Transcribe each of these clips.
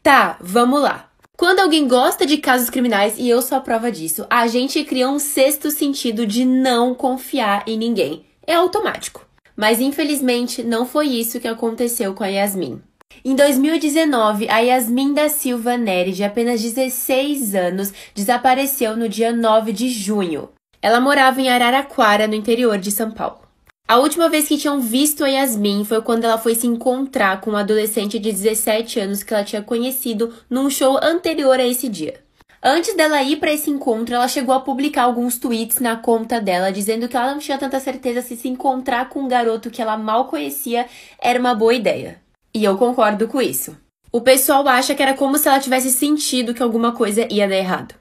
Tá, vamos lá. Quando alguém gosta de casos criminais, e eu sou a prova disso, a gente cria um sexto sentido de não confiar em ninguém. É automático. Mas infelizmente não foi isso que aconteceu com a Yasmin. Em 2019, a Yasmin da Silva Neri, de apenas 16 anos, desapareceu no dia 9 de junho. Ela morava em Araraquara, no interior de São Paulo. A última vez que tinham visto a Yasmin foi quando ela foi se encontrar com um adolescente de 17 anos que ela tinha conhecido num show anterior a esse dia. Antes dela ir para esse encontro, ela chegou a publicar alguns tweets na conta dela, dizendo que ela não tinha tanta certeza se encontrar com um garoto que ela mal conhecia era uma boa ideia. E eu concordo com isso. O pessoal acha que era como se ela tivesse sentido que alguma coisa ia dar errado.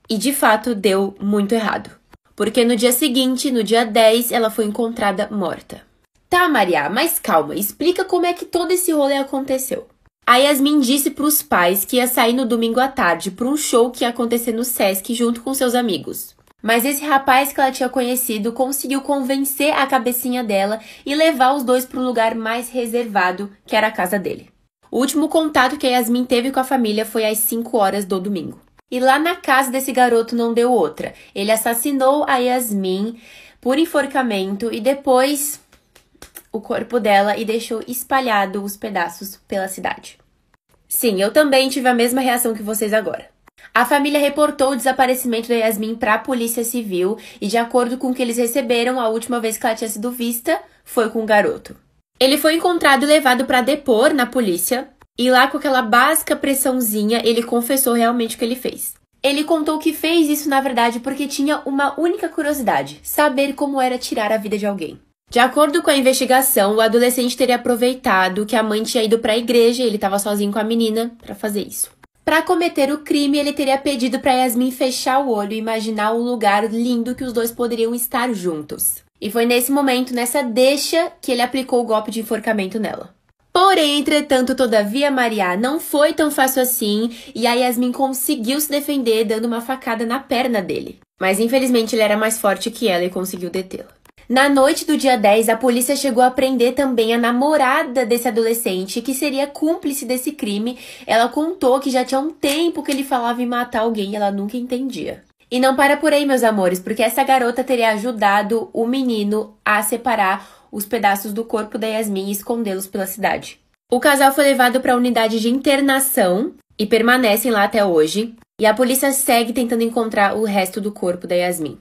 E de fato deu muito errado. Porque no dia seguinte, no dia 10, ela foi encontrada morta. Tá, Maria, mas calma, explica como é que todo esse rolê aconteceu. A Yasmin disse pros pais que ia sair no domingo à tarde para um show que ia acontecer no Sesc junto com seus amigos. Mas esse rapaz que ela tinha conhecido conseguiu convencer a cabecinha dela e levar os dois para um lugar mais reservado, que era a casa dele. O último contato que a Yasmin teve com a família foi às 5 horas do domingo. E lá na casa desse garoto não deu outra. Ele assassinou a Yasmin por enforcamento e depois o corpo dela e deixou espalhado os pedaços pela cidade. Sim, eu também tive a mesma reação que vocês agora. A família reportou o desaparecimento da Yasmin para a Polícia Civil e, de acordo com o que eles receberam, a última vez que ela tinha sido vista foi com o garoto. Ele foi encontrado e levado para depor na polícia. E lá, com aquela básica pressãozinha, ele confessou realmente o que ele fez. Ele contou que fez isso, na verdade, porque tinha uma única curiosidade: saber como era tirar a vida de alguém. De acordo com a investigação, o adolescente teria aproveitado que a mãe tinha ido para a igreja e ele estava sozinho com a menina para fazer isso. Para cometer o crime, ele teria pedido para Yasmin fechar o olho e imaginar um lugar lindo que os dois poderiam estar juntos. E foi nesse momento, nessa deixa, que ele aplicou o golpe de enforcamento nela. Porém, entretanto, todavia, Maria, não foi tão fácil assim e a Yasmin conseguiu se defender dando uma facada na perna dele. Mas infelizmente ele era mais forte que ela e conseguiu detê-la. Na noite do dia 10, a polícia chegou a prender também a namorada desse adolescente, que seria cúmplice desse crime. Ela contou que já tinha um tempo que ele falava em matar alguém e ela nunca entendia. E não para por aí, meus amores, porque essa garota teria ajudado o menino a separar os pedaços do corpo da Yasmin e escondê-los pela cidade. O casal foi levado para a unidade de internação e permanecem lá até hoje. E a polícia segue tentando encontrar o resto do corpo da Yasmin.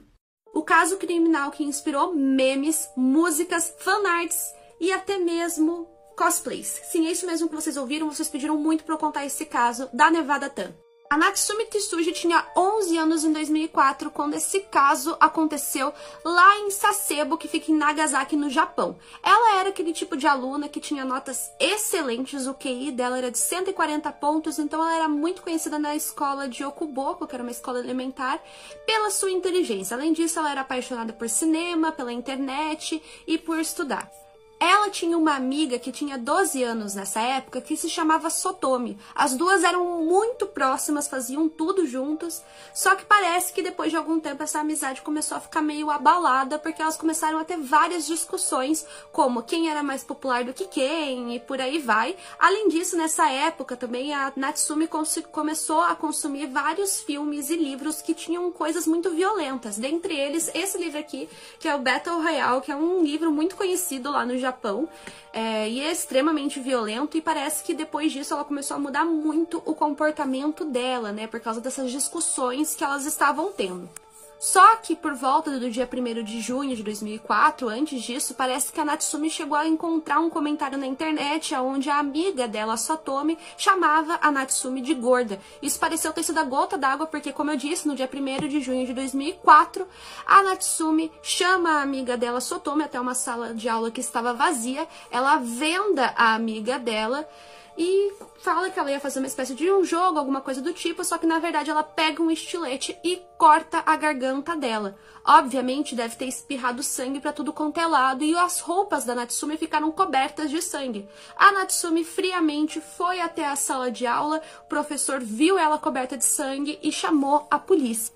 O caso criminal que inspirou memes, músicas, fanarts e até mesmo cosplays. Sim, é isso mesmo que vocês ouviram, vocês pediram muito para eu contar esse caso da Nevada Tan. A Natsumi Tsuji tinha 11 anos em 2004, quando esse caso aconteceu lá em Sasebo, que fica em Nagasaki, no Japão. Ela era aquele tipo de aluna que tinha notas excelentes, o QI dela era de 140 pontos, então ela era muito conhecida na escola de Okuboko, que era uma escola elementar, pela sua inteligência. Além disso, ela era apaixonada por cinema, pela internet e por estudar. Ela tinha uma amiga que tinha 12 anos nessa época, que se chamava Sotomi. As duas eram muito próximas, faziam tudo juntos, só que parece que depois de algum tempo essa amizade começou a ficar meio abalada, porque elas começaram a ter várias discussões, como quem era mais popular do que quem, e por aí vai. Além disso, nessa época também a Natsumi começou a consumir vários filmes e livros que tinham coisas muito violentas. Dentre eles, esse livro aqui, que é o Battle Royale, que é um livro muito conhecido lá no Japão, e é extremamente violento, e parece que depois disso ela começou a mudar muito o comportamento dela, né, por causa dessas discussões que elas estavam tendo. Só que por volta do dia 1º de junho de 2004, antes disso, parece que a Natsumi chegou a encontrar um comentário na internet onde a amiga dela, a Sotomi, chamava a Natsumi de gorda. Isso pareceu ter sido a gota d'água porque, como eu disse, no dia 1º de junho de 2004, a Natsumi chama a amiga dela, Sotomi, até uma sala de aula que estava vazia. Ela venda a amiga dela e fala que ela ia fazer uma espécie de um jogo, alguma coisa do tipo, só que na verdade ela pega um estilete e corta a garganta dela. Obviamente deve ter espirrado sangue pra tudo quanto é lado e as roupas da Natsumi ficaram cobertas de sangue. A Natsumi friamente foi até a sala de aula, o professor viu ela coberta de sangue e chamou a polícia.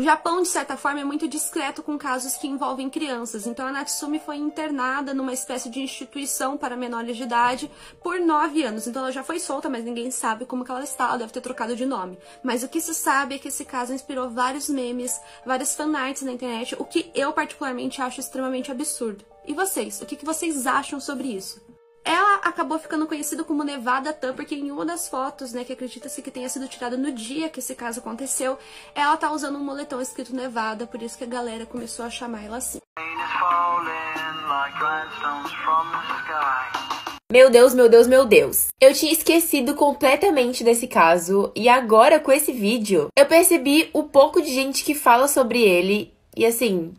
O Japão, de certa forma, é muito discreto com casos que envolvem crianças, então a Natsumi foi internada numa espécie de instituição para menores de idade por 9 anos. Então ela já foi solta, mas ninguém sabe como que ela está, ela deve ter trocado de nome. Mas o que se sabe é que esse caso inspirou vários memes, várias fanarts na internet, o que eu particularmente acho extremamente absurdo. E vocês? O que vocês acham sobre isso? Ela acabou ficando conhecida como Nevada Tan, porque em uma das fotos, né, que acredita-se que tenha sido tirada no dia que esse caso aconteceu, ela tá usando um moletom escrito Nevada, por isso que a galera começou a chamar ela assim. Meu Deus, meu Deus, meu Deus. Eu tinha esquecido completamente desse caso, e agora com esse vídeo, eu percebi o pouco de gente que fala sobre ele, e assim,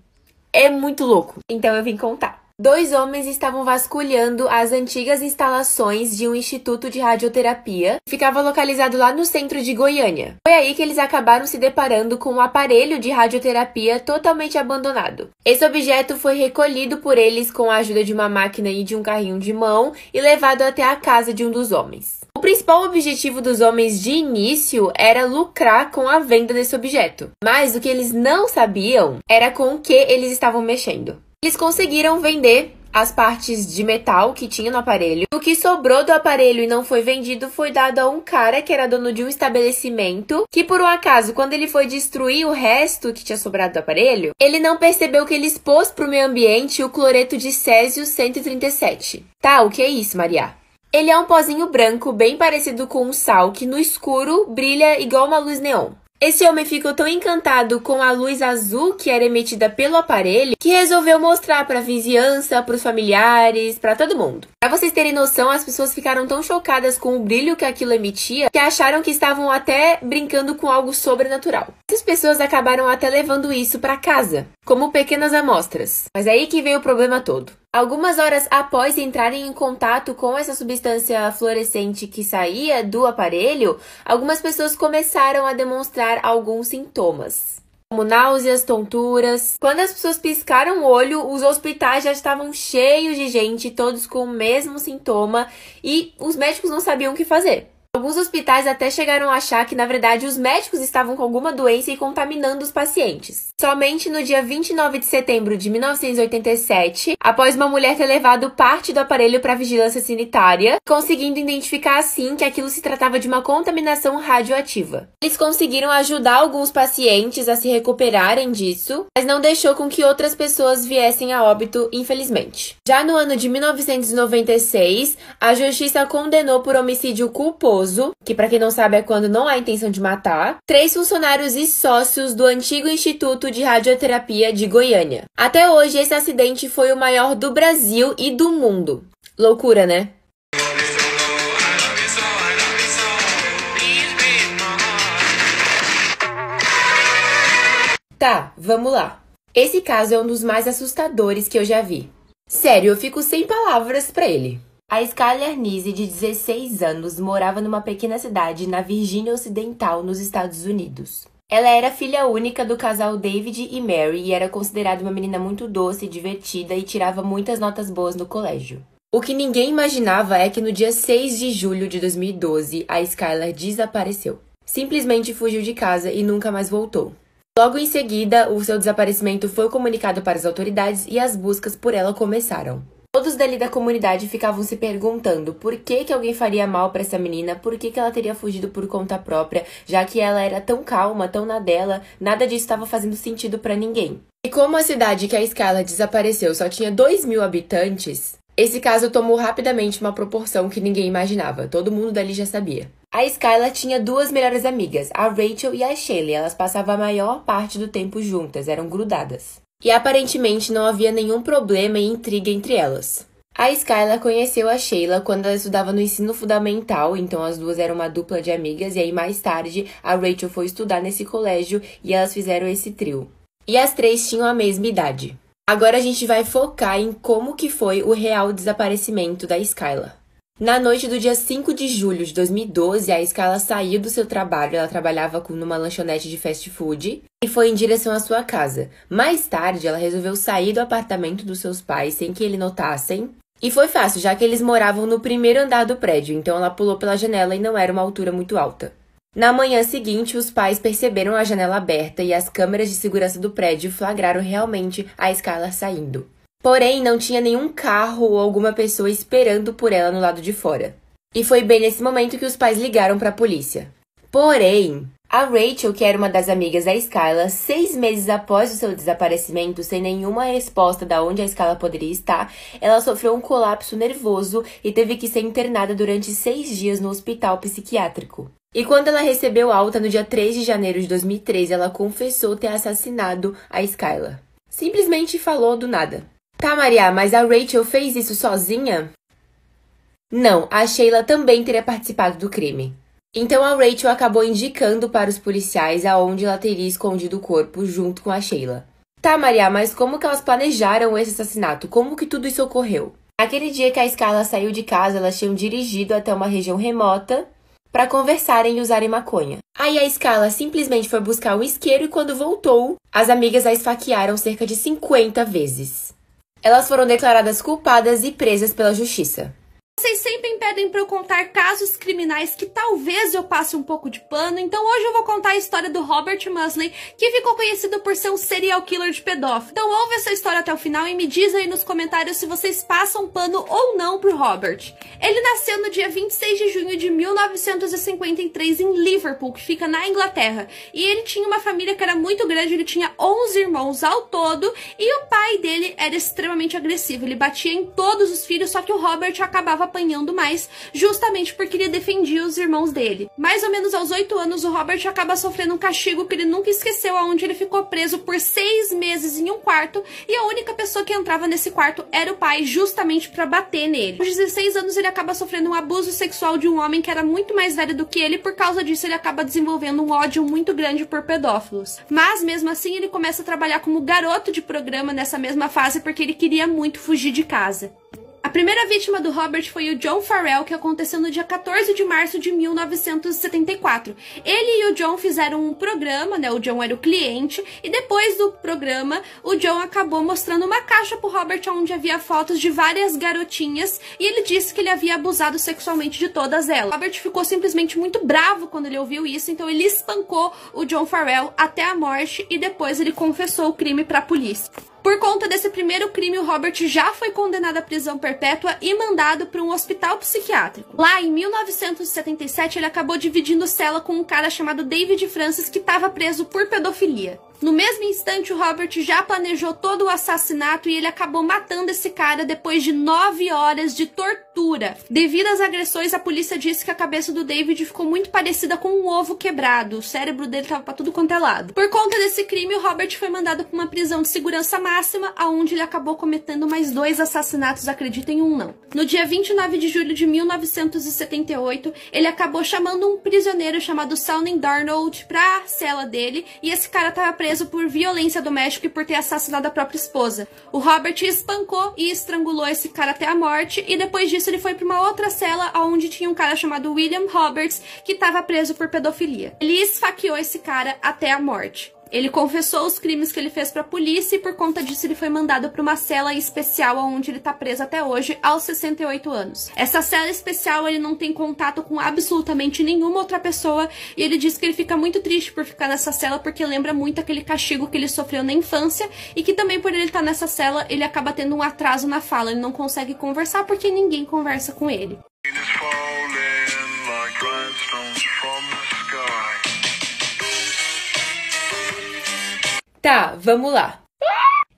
é muito louco. Então eu vim contar. 2 homens estavam vasculhando as antigas instalações de um instituto de radioterapia que ficava localizado lá no centro de Goiânia. Foi aí que eles acabaram se deparando com um aparelho de radioterapia totalmente abandonado. Esse objeto foi recolhido por eles com a ajuda de uma máquina e de um carrinho de mão e levado até a casa de um dos homens. O principal objetivo dos homens de início era lucrar com a venda desse objeto, mas o que eles não sabiam era com o que eles estavam mexendo. Eles conseguiram vender as partes de metal que tinha no aparelho. O que sobrou do aparelho e não foi vendido foi dado a um cara que era dono de um estabelecimento, que por um acaso, quando ele foi destruir o resto que tinha sobrado do aparelho, ele não percebeu que ele expôs para o meio ambiente o cloreto de césio 137. Tá, o que é isso, Maria? Ele é um pozinho branco bem parecido com um sal que no escuro brilha igual uma luz neon. Esse homem ficou tão encantado com a luz azul que era emitida pelo aparelho que resolveu mostrar para a vizinhança, para os familiares, para todo mundo. Para vocês terem noção, as pessoas ficaram tão chocadas com o brilho que aquilo emitia que acharam que estavam até brincando com algo sobrenatural. Essas pessoas acabaram até levando isso para casa, como pequenas amostras. Mas é aí que veio o problema todo. Algumas horas após entrarem em contato com essa substância fluorescente que saía do aparelho, algumas pessoas começaram a demonstrar alguns sintomas, como náuseas, tonturas. Quando as pessoas piscaram o olho, os hospitais já estavam cheios de gente, todos com o mesmo sintoma, e os médicos não sabiam o que fazer. Alguns hospitais até chegaram a achar que, na verdade, os médicos estavam com alguma doença e contaminando os pacientes. Somente no dia 29 de setembro de 1987, após uma mulher ter levado parte do aparelho para a vigilância sanitária, conseguindo identificar assim que aquilo se tratava de uma contaminação radioativa. Eles conseguiram ajudar alguns pacientes a se recuperarem disso, mas não deixou com que outras pessoas viessem a óbito, infelizmente. Já no ano de 1996, a justiça condenou por homicídio culposo, que para quem não sabe é quando não há intenção de matar, 3 funcionários e sócios do antigo Instituto de Radioterapia de Goiânia. Até hoje, esse acidente foi o maior do Brasil e do mundo. Loucura, né? Tá, vamos lá. Esse caso é um dos mais assustadores que eu já vi. Sério, eu fico sem palavras pra ele. A Skylar Neese, de 16 anos, morava numa pequena cidade na Virgínia Ocidental, nos Estados Unidos. Ela era filha única do casal David e Mary e era considerada uma menina muito doce e divertida e tirava muitas notas boas no colégio. O que ninguém imaginava é que no dia 6 de julho de 2012, a Skylar desapareceu. Simplesmente fugiu de casa e nunca mais voltou. Logo em seguida, o seu desaparecimento foi comunicado para as autoridades e as buscas por ela começaram. Todos dali da comunidade ficavam se perguntando por que alguém faria mal para essa menina, por que ela teria fugido por conta própria, já que ela era tão calma, tão na dela, nada disso estava fazendo sentido para ninguém. E como a cidade que a Skylar desapareceu só tinha 2.000 habitantes, esse caso tomou rapidamente uma proporção que ninguém imaginava, todo mundo dali já sabia. A Skylar tinha 2 melhores amigas, a Rachel e a Shaylee, elas passavam a maior parte do tempo juntas, eram grudadas. E aparentemente não havia nenhum problema e intriga entre elas. A Skylar conheceu a Sheila quando ela estudava no ensino fundamental, então as duas eram uma dupla de amigas, e aí mais tarde a Rachel foi estudar nesse colégio e elas fizeram esse trio. E as 3 tinham a mesma idade. Agora a gente vai focar em como que foi o real desaparecimento da Skylar. Na noite do dia 5 de julho de 2012, a Skylar saiu do seu trabalho, ela trabalhava numa lanchonete de fast food, e foi em direção à sua casa. Mais tarde, ela resolveu sair do apartamento dos seus pais sem que eles notassem. E foi fácil, já que eles moravam no primeiro andar do prédio, então ela pulou pela janela e não era uma altura muito alta. Na manhã seguinte, os pais perceberam a janela aberta e as câmeras de segurança do prédio flagraram realmente a Skylar saindo. Porém, não tinha nenhum carro ou alguma pessoa esperando por ela no lado de fora. E foi bem nesse momento que os pais ligaram para a polícia. Porém, a Rachel, que era uma das amigas da Skylar, 6 meses após o seu desaparecimento, sem nenhuma resposta de onde a Skylar poderia estar, ela sofreu um colapso nervoso e teve que ser internada durante 6 dias no hospital psiquiátrico. E quando ela recebeu alta no dia 3 de janeiro de 2013, ela confessou ter assassinado a Skylar. Simplesmente falou do nada. Tá, Maria, mas a Rachel fez isso sozinha? Não, a Sheila também teria participado do crime. Então a Rachel acabou indicando para os policiais aonde ela teria escondido o corpo junto com a Sheila. Tá, Maria, mas como que elas planejaram esse assassinato? Como que tudo isso ocorreu? Aquele dia que a Skylar saiu de casa, elas tinham dirigido até uma região remota para conversarem e usarem maconha. Aí a Skylar simplesmente foi buscar um isqueiro e quando voltou, as amigas a esfaquearam cerca de 50 vezes. Elas foram declaradas culpadas e presas pela justiça. Vocês sempre pedem pra eu contar casos criminais que talvez eu passe um pouco de pano, então hoje eu vou contar a história do Robert Musley, que ficou conhecido por ser um serial killer de pedófilo. Então ouve essa história até o final e me diz aí nos comentários se vocês passam pano ou não pro Robert. Ele nasceu no dia 26 de junho de 1953 em Liverpool, que fica na Inglaterra, e ele tinha uma família que era muito grande, ele tinha 11 irmãos ao todo, e o pai dele era extremamente agressivo, ele batia em todos os filhos, só que o Robert acabava apanhando mais, justamente porque ele defendia os irmãos dele. Mais ou menos aos 8 anos, o Robert acaba sofrendo um castigo que ele nunca esqueceu, onde ele ficou preso por 6 meses em um quarto, e a única pessoa que entrava nesse quarto era o pai, justamente para bater nele. Aos 16 anos, ele acaba sofrendo um abuso sexual de um homem que era muito mais velho do que ele, e por causa disso ele acaba desenvolvendo um ódio muito grande por pedófilos. Mas, mesmo assim, ele começa a trabalhar como garoto de programa nessa mesma fase, porque ele queria muito fugir de casa. A primeira vítima do Robert foi o John Farrell, que aconteceu no dia 14 de março de 1974. Ele e o John fizeram um programa, né? O John era o cliente, e depois do programa, o John acabou mostrando uma caixa pro Robert onde havia fotos de várias garotinhas, e ele disse que ele havia abusado sexualmente de todas elas. Robert ficou simplesmente muito bravo quando ele ouviu isso, então ele espancou o John Farrell até a morte, e depois ele confessou o crime pra polícia. Por conta desse primeiro crime, o Robert já foi condenado à prisão perpétua e mandado para um hospital psiquiátrico. Lá, em 1977, ele acabou dividindo cela com um cara chamado David Francis, que estava preso por pedofilia. No mesmo instante, o Robert já planejou todo o assassinato e ele acabou matando esse cara depois de 9 horas de tortura. Devido às agressões, a polícia disse que a cabeça do David ficou muito parecida com um ovo quebrado. O cérebro dele estava para tudo quanto é lado. Por conta desse crime, o Robert foi mandado para uma prisão de segurança máxima, aonde ele acabou cometendo mais 2 assassinatos, acreditem um não. No dia 29 de julho de 1978, ele acabou chamando um prisioneiro chamado Sonny Darnold para a cela dele, e esse cara estava preso por violência doméstica e por ter assassinado a própria esposa. O Robert espancou e estrangulou esse cara até a morte, e depois disso ele foi para uma outra cela onde tinha um cara chamado William Roberts, que estava preso por pedofilia. Ele esfaqueou esse cara até a morte. Ele confessou os crimes que ele fez para a polícia e por conta disso ele foi mandado para uma cela especial onde ele está preso até hoje, aos 68 anos. Essa cela especial, ele não tem contato com absolutamente nenhuma outra pessoa, e ele diz que ele fica muito triste por ficar nessa cela porque lembra muito aquele castigo que ele sofreu na infância, e que também por ele estar nessa cela, ele acaba tendo um atraso na fala, ele não consegue conversar porque ninguém conversa com ele. Tá, vamos lá.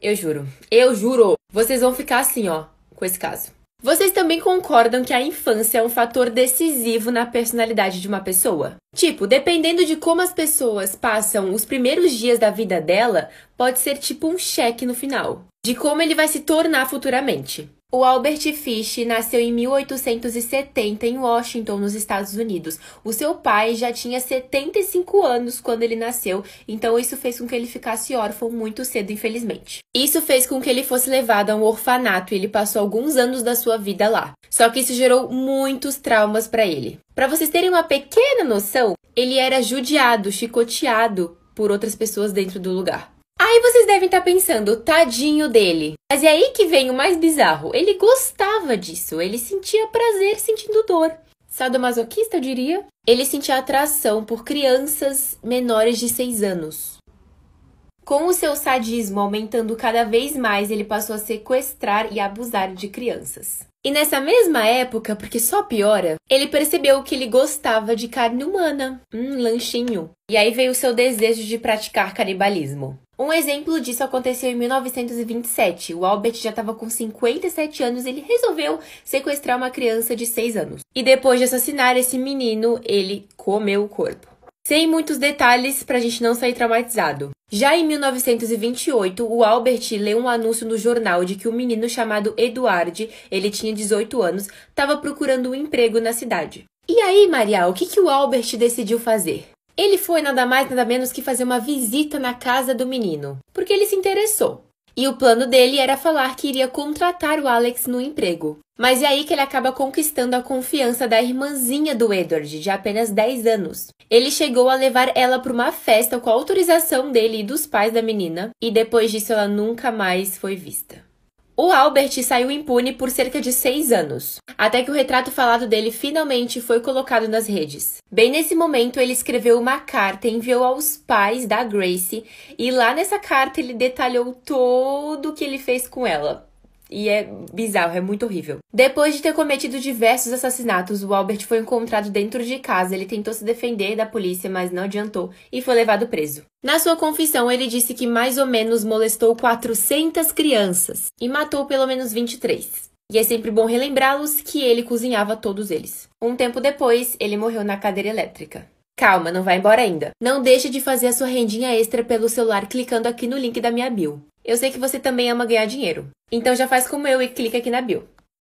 Eu juro, vocês vão ficar assim, ó, com esse caso. Vocês também concordam que a infância é um fator decisivo na personalidade de uma pessoa? Tipo, dependendo de como as pessoas passam os primeiros dias da vida dela, pode ser tipo um cheque no final, de como ele vai se tornar futuramente. O Albert Fish nasceu em 1870 em Washington, nos Estados Unidos. O seu pai já tinha 75 anos quando ele nasceu, então isso fez com que ele ficasse órfão muito cedo, infelizmente. Isso fez com que ele fosse levado a um orfanato e ele passou alguns anos da sua vida lá. Só que isso gerou muitos traumas para ele. Para vocês terem uma pequena noção, ele era judiado, chicoteado por outras pessoas dentro do lugar. Aí vocês devem estar pensando, tadinho dele. Mas é aí que vem o mais bizarro. Ele gostava disso, ele sentia prazer sentindo dor. sadomasoquista, eu diria. Ele sentia atração por crianças menores de 6 anos. Com o seu sadismo aumentando cada vez mais, ele passou a sequestrar e abusar de crianças. E nessa mesma época, porque só piora, ele percebeu que ele gostava de carne humana, lanchinho. E aí veio o seu desejo de praticar canibalismo. Um exemplo disso aconteceu em 1927. O Albert já estava com 57 anos e ele resolveu sequestrar uma criança de 6 anos. E depois de assassinar esse menino, ele comeu o corpo. Sem muitos detalhes pra gente não sair traumatizado. Já em 1928, o Albert leu um anúncio no jornal de que um menino chamado Edward, ele tinha 18 anos, estava procurando um emprego na cidade. E aí, Maria, o que o Albert decidiu fazer? Ele foi nada mais nada menos que fazer uma visita na casa do menino, porque ele se interessou. E o plano dele era falar que iria contratar o Alex no emprego. Mas é aí que ele acaba conquistando a confiança da irmãzinha do Edward, de apenas 10 anos. Ele chegou a levar ela para uma festa com a autorização dele e dos pais da menina, e depois disso ela nunca mais foi vista. O Albert saiu impune por cerca de 6 anos, até que o retrato falado dele finalmente foi colocado nas redes. Bem nesse momento, ele escreveu uma carta e enviou aos pais da Grace, e lá nessa carta ele detalhou tudo o que ele fez com ela. E é bizarro, é muito horrível. Depois de ter cometido diversos assassinatos, o Albert foi encontrado dentro de casa. Ele tentou se defender da polícia, mas não adiantou e foi levado preso. Na sua confissão, ele disse que mais ou menos molestou 400 crianças e matou pelo menos 23. E é sempre bom relembrá-los que ele cozinhava todos eles. Um tempo depois, ele morreu na cadeira elétrica. Calma, não vai embora ainda. Não deixe de fazer a sua rendinha extra pelo celular clicando aqui no link da minha bio. Eu sei que você também ama ganhar dinheiro. Então já faz como eu e clica aqui na bio.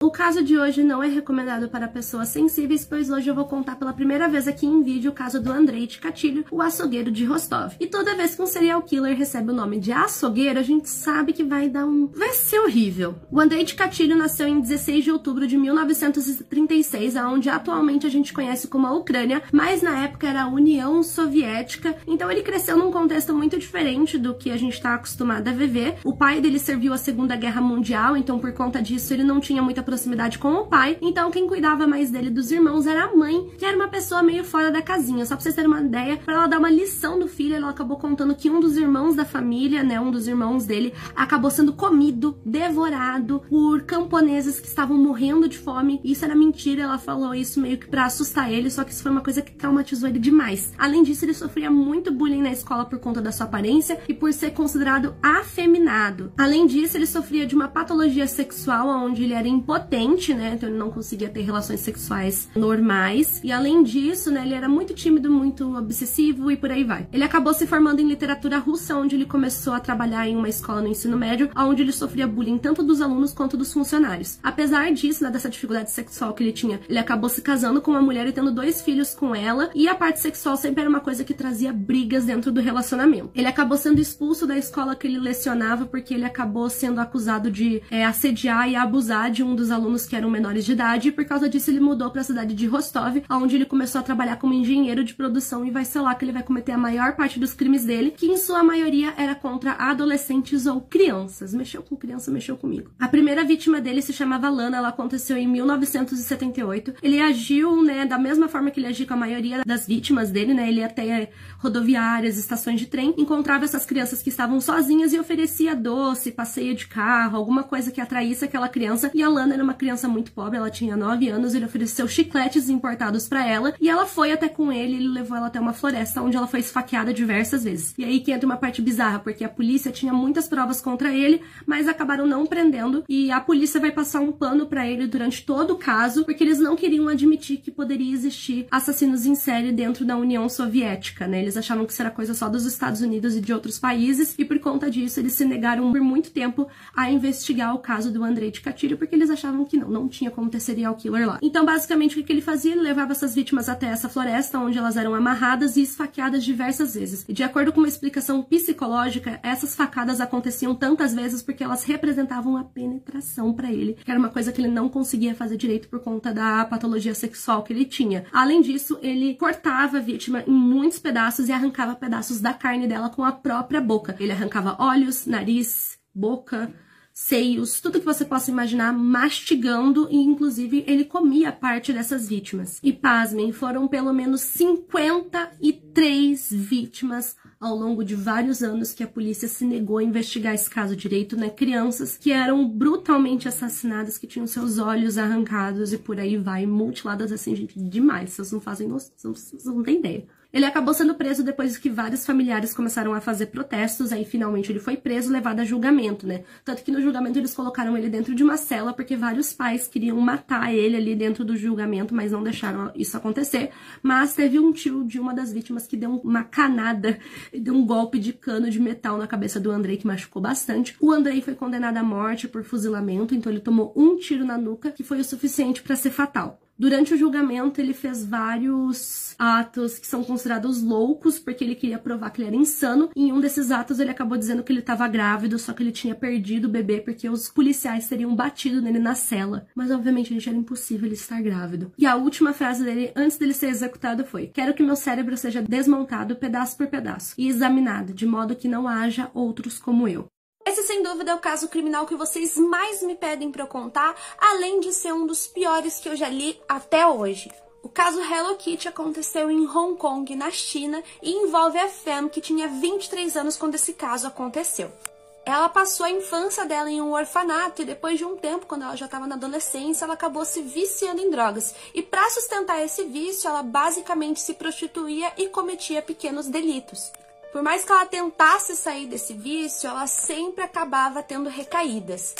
O caso de hoje não é recomendado para pessoas sensíveis, pois hoje eu vou contar pela primeira vez aqui em vídeo o caso do Andrei Tchikatilo, o açougueiro de Rostov. E toda vez que um serial killer recebe o nome de açougueiro, a gente sabe que vai ser horrível. O Andrei Tchikatilo nasceu em 16 de outubro de 1936, onde atualmente a gente conhece como a Ucrânia, mas na época era a União Soviética, então ele cresceu num contexto muito diferente do que a gente está acostumado a viver. O pai dele serviu a Segunda Guerra Mundial, então por conta disso ele não tinha muita proximidade com o pai, então quem cuidava mais dele dos irmãos era a mãe, que era uma pessoa meio fora da casinha. Só pra vocês terem uma ideia, pra ela dar uma lição do filho, ela acabou contando que um dos irmãos da família, né, um dos irmãos dele, acabou sendo comido, devorado por camponeses que estavam morrendo de fome. Isso era mentira, ela falou isso meio que pra assustar ele, só que isso foi uma coisa que traumatizou ele demais. Além disso, ele sofria muito bullying na escola por conta da sua aparência e por ser considerado afeminado. Além disso, ele sofria de uma patologia sexual, onde ele era impotente, né? Então ele não conseguia ter relações sexuais normais. E além disso, né, ele era muito tímido, muito obsessivo e por aí vai. Ele acabou se formando em literatura russa, onde ele começou a trabalhar em uma escola no ensino médio, onde ele sofria bullying tanto dos alunos quanto dos funcionários. Apesar disso, né, dessa dificuldade sexual que ele tinha, ele acabou se casando com uma mulher e tendo 2 filhos com ela, e a parte sexual sempre era uma coisa que trazia brigas dentro do relacionamento. Ele acabou sendo expulso da escola que ele lecionava porque ele acabou sendo acusado de assediar e abusar de um dos alunos que eram menores de idade, e por causa disso ele mudou para a cidade de Rostov, onde ele começou a trabalhar como engenheiro de produção, e vai ser lá que ele vai cometer a maior parte dos crimes dele, que em sua maioria era contra adolescentes ou crianças. Mexeu com criança, mexeu comigo. A primeira vítima dele se chamava Lana, ela aconteceu em 1978. Ele agiu, né, da mesma forma que ele agiu com a maioria das vítimas dele, né, ele ia até rodoviárias, estações de trem, encontrava essas crianças que estavam sozinhas e oferecia doce, passeio de carro, alguma coisa que atraísse aquela criança, e a Lana era uma criança muito pobre, ela tinha 9 anos, ele ofereceu chicletes importados pra ela, e ela foi até com ele levou ela até uma floresta, onde ela foi esfaqueada diversas vezes. E aí que entra uma parte bizarra, porque a polícia tinha muitas provas contra ele, mas acabaram não prendendo, e a polícia vai passar um pano pra ele durante todo o caso, porque eles não queriam admitir que poderia existir assassinos em série dentro da União Soviética, né? Eles achavam que isso era coisa só dos Estados Unidos e de outros países, e por conta disso eles se negaram por muito tempo a investigar o caso do Andrei Tchikatilo, porque eles achavam que não tinha como ter serial killer lá. Então, basicamente, o que ele fazia? Ele levava essas vítimas até essa floresta, onde elas eram amarradas e esfaqueadas diversas vezes. E de acordo com uma explicação psicológica, essas facadas aconteciam tantas vezes porque elas representavam a penetração pra ele, que era uma coisa que ele não conseguia fazer direito por conta da patologia sexual que ele tinha. Além disso, ele cortava a vítima em muitos pedaços e arrancava pedaços da carne dela com a própria boca. Ele arrancava olhos, nariz, boca, seios, tudo que você possa imaginar, mastigando, e inclusive ele comia parte dessas vítimas. E pasmem, foram pelo menos 53 vítimas ao longo de vários anos que a polícia se negou a investigar esse caso direito, né? Crianças que eram brutalmente assassinadas, que tinham seus olhos arrancados e por aí vai, mutiladas assim, gente, demais. Vocês não fazem noção, vocês não têm ideia. Ele acabou sendo preso depois que vários familiares começaram a fazer protestos, aí finalmente ele foi preso, levado a julgamento, né? Tanto que no julgamento eles colocaram ele dentro de uma cela, porque vários pais queriam matar ele ali dentro do julgamento, mas não deixaram isso acontecer. Mas teve um tio de uma das vítimas que deu uma canada, deu um golpe de cano de metal na cabeça do Andrei, que machucou bastante. O Andrei foi condenado à morte por fuzilamento, então ele tomou um tiro na nuca, que foi o suficiente para ser fatal. Durante o julgamento, ele fez vários atos que são considerados loucos, porque ele queria provar que ele era insano. E em um desses atos, ele acabou dizendo que ele estava grávido, só que ele tinha perdido o bebê, porque os policiais teriam batido nele na cela. Mas, obviamente, gente, era impossível ele estar grávido. E a última frase dele, antes dele ser executado, foi: quero que meu cérebro seja desmontado pedaço por pedaço e examinado, de modo que não haja outros como eu. Esse, sem dúvida, é o caso criminal que vocês mais me pedem pra eu contar, além de ser um dos piores que eu já li até hoje. O caso Hello Kitty aconteceu em Hong Kong, na China, e envolve a Femme, que tinha 23 anos quando esse caso aconteceu. Ela passou a infância dela em um orfanato e depois de um tempo, quando ela já estava na adolescência, ela acabou se viciando em drogas. E para sustentar esse vício, ela basicamente se prostituía e cometia pequenos delitos. Por mais que ela tentasse sair desse vício, ela sempre acabava tendo recaídas.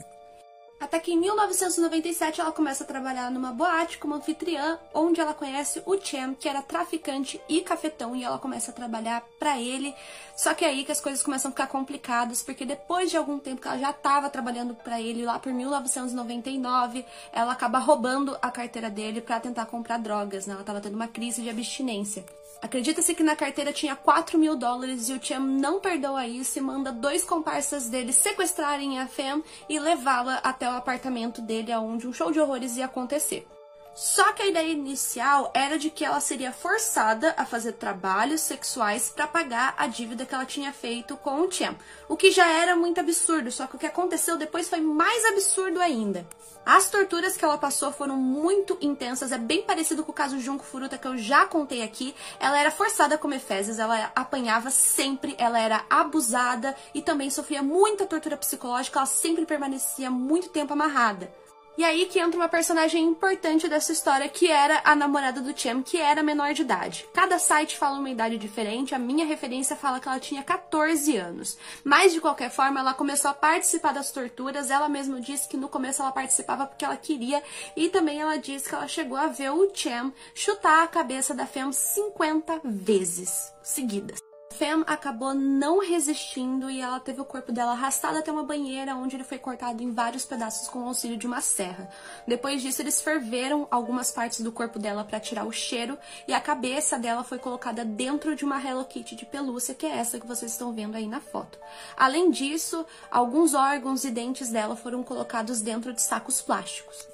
Até que em 1997 ela começa a trabalhar numa boate como anfitriã, onde ela conhece o Chem, que era traficante e cafetão, e ela começa a trabalhar pra ele. Só que é aí que as coisas começam a ficar complicadas, porque depois de algum tempo que ela já estava trabalhando pra ele, lá por 1999, ela acaba roubando a carteira dele pra tentar comprar drogas, né? Ela estava tendo uma crise de abstinência. Acredita-se que na carteira tinha $4.000 e o Chem não perdoa isso e manda 2 comparsas dele sequestrarem a Femme e levá-la até o apartamento dele, onde um show de horrores ia acontecer. Só que a ideia inicial era de que ela seria forçada a fazer trabalhos sexuais para pagar a dívida que ela tinha feito com o Chem, o que já era muito absurdo, só que o que aconteceu depois foi mais absurdo ainda. As torturas que ela passou foram muito intensas, é bem parecido com o caso Junko Furuta que eu já contei aqui. Ela era forçada a comer fezes, ela apanhava sempre, ela era abusada e também sofria muita tortura psicológica, ela sempre permanecia muito tempo amarrada. E aí que entra uma personagem importante dessa história, que era a namorada do Chem, que era menor de idade. Cada site fala uma idade diferente, a minha referência fala que ela tinha 14 anos. Mas, de qualquer forma, ela começou a participar das torturas, ela mesma disse que no começo ela participava porque ela queria, e também ela disse que ela chegou a ver o Chem chutar a cabeça da Femme 50 vezes seguidas. Femme acabou não resistindo e ela teve o corpo dela arrastado até uma banheira, onde ele foi cortado em vários pedaços com o auxílio de uma serra. Depois disso, eles ferveram algumas partes do corpo dela para tirar o cheiro e a cabeça dela foi colocada dentro de uma Hello Kitty de pelúcia, que é essa que vocês estão vendo aí na foto. Além disso, alguns órgãos e dentes dela foram colocados dentro de sacos plásticos.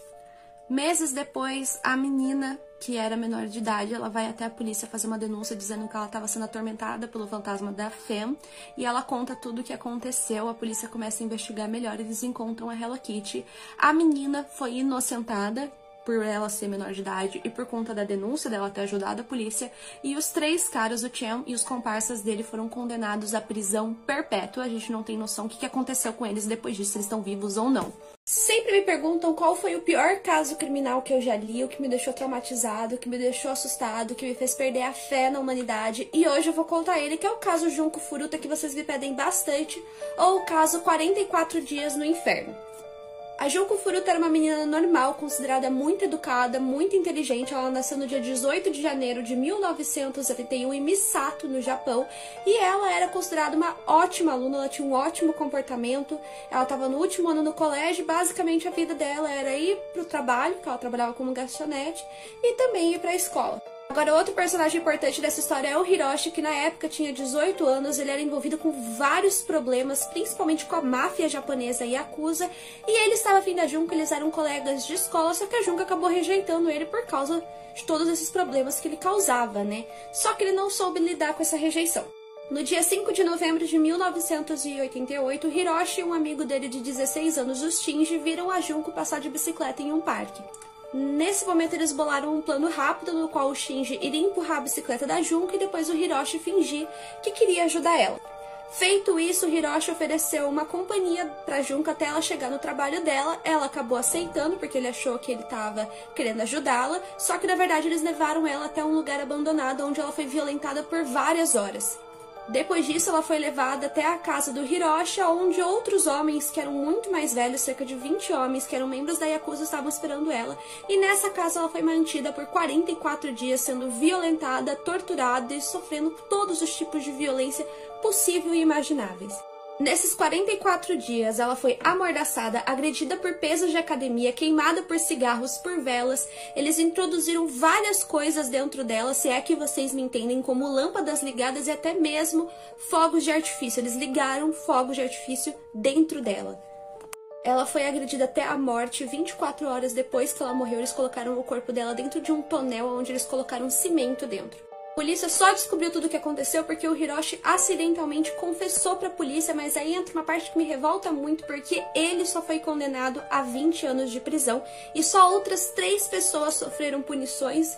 Meses depois, a menina, que era menor de idade, ela vai até a polícia fazer uma denúncia dizendo que ela estava sendo atormentada pelo fantasma da Femme, e ela conta tudo o que aconteceu. A polícia começa a investigar melhor, eles encontram a Hello Kitty. A menina foi inocentada por ela ser menor de idade e por conta da denúncia dela ter ajudado a polícia, e os 3 caras, o Chem e os comparsas dele, foram condenados à prisão perpétua. A gente não tem noção o que aconteceu com eles depois disso, se eles estão vivos ou não. Sempre me perguntam qual foi o pior caso criminal que eu já li, o que me deixou traumatizado, o que me deixou assustado, o que me fez perder a fé na humanidade. E hoje eu vou contar ele, que é o caso Junko Furuta, que vocês me pedem bastante, ou o caso 44 Dias no Inferno. A Junko Furuta era uma menina normal, considerada muito educada, muito inteligente. Ela nasceu no dia 18 de janeiro de 1971 em Misato, no Japão. E ela era considerada uma ótima aluna, ela tinha um ótimo comportamento. Ela estava no último ano no colégio e basicamente a vida dela era ir para o trabalho, que ela trabalhava como garçonete, e também ir para a escola. Agora, outro personagem importante dessa história é o Hiroshi, que na época tinha 18 anos, ele era envolvido com vários problemas, principalmente com a máfia japonesa Yakuza, e ele estava afim da Junko, eles eram colegas de escola, só que a Junko acabou rejeitando ele por causa de todos esses problemas que ele causava, né? Só que ele não soube lidar com essa rejeição. No dia 5 de novembro de 1988, Hiroshi e um amigo dele de 16 anos, o Shinji, viram a Junko passar de bicicleta em um parque. Nesse momento, eles bolaram um plano rápido no qual o Shinji iria empurrar a bicicleta da Junko e depois o Hiroshi fingir que queria ajudar ela. Feito isso, Hiroshi ofereceu uma companhia pra Junko até ela chegar no trabalho dela. Ela acabou aceitando porque ele achou que ele estava querendo ajudá-la, só que na verdade eles levaram ela até um lugar abandonado onde ela foi violentada por várias horas. Depois disso, ela foi levada até a casa do Hiroshi, onde outros homens que eram muito mais velhos, cerca de 20 homens que eram membros da Yakuza, estavam esperando ela. E nessa casa ela foi mantida por 44 dias, sendo violentada, torturada e sofrendo todos os tipos de violência possível e imagináveis. Nesses 44 dias, ela foi amordaçada, agredida por pesos de academia, queimada por cigarros, por velas. Eles introduziram várias coisas dentro dela, se é que vocês me entendem, como lâmpadas ligadas e até mesmo fogos de artifício. Eles ligaram fogos de artifício dentro dela. Ela foi agredida até a morte. 24 horas depois que ela morreu, eles colocaram o corpo dela dentro de um tonel onde eles colocaram cimento dentro. A polícia só descobriu tudo o que aconteceu porque o Hiroshi acidentalmente confessou pra polícia, mas aí entra uma parte que me revolta muito, porque ele só foi condenado a 20 anos de prisão e só outras 3 pessoas sofreram punições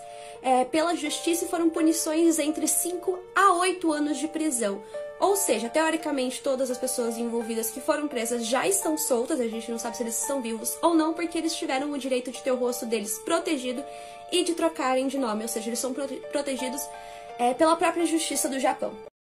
pela justiça e foram punições entre 5 a 8 anos de prisão. Ou seja, teoricamente, todas as pessoas envolvidas que foram presas já estão soltas, a gente não sabe se eles estão vivos ou não, porque eles tiveram o direito de ter o rosto deles protegido e de trocarem de nome, ou seja, eles são protegidos pela própria justiça do Japão.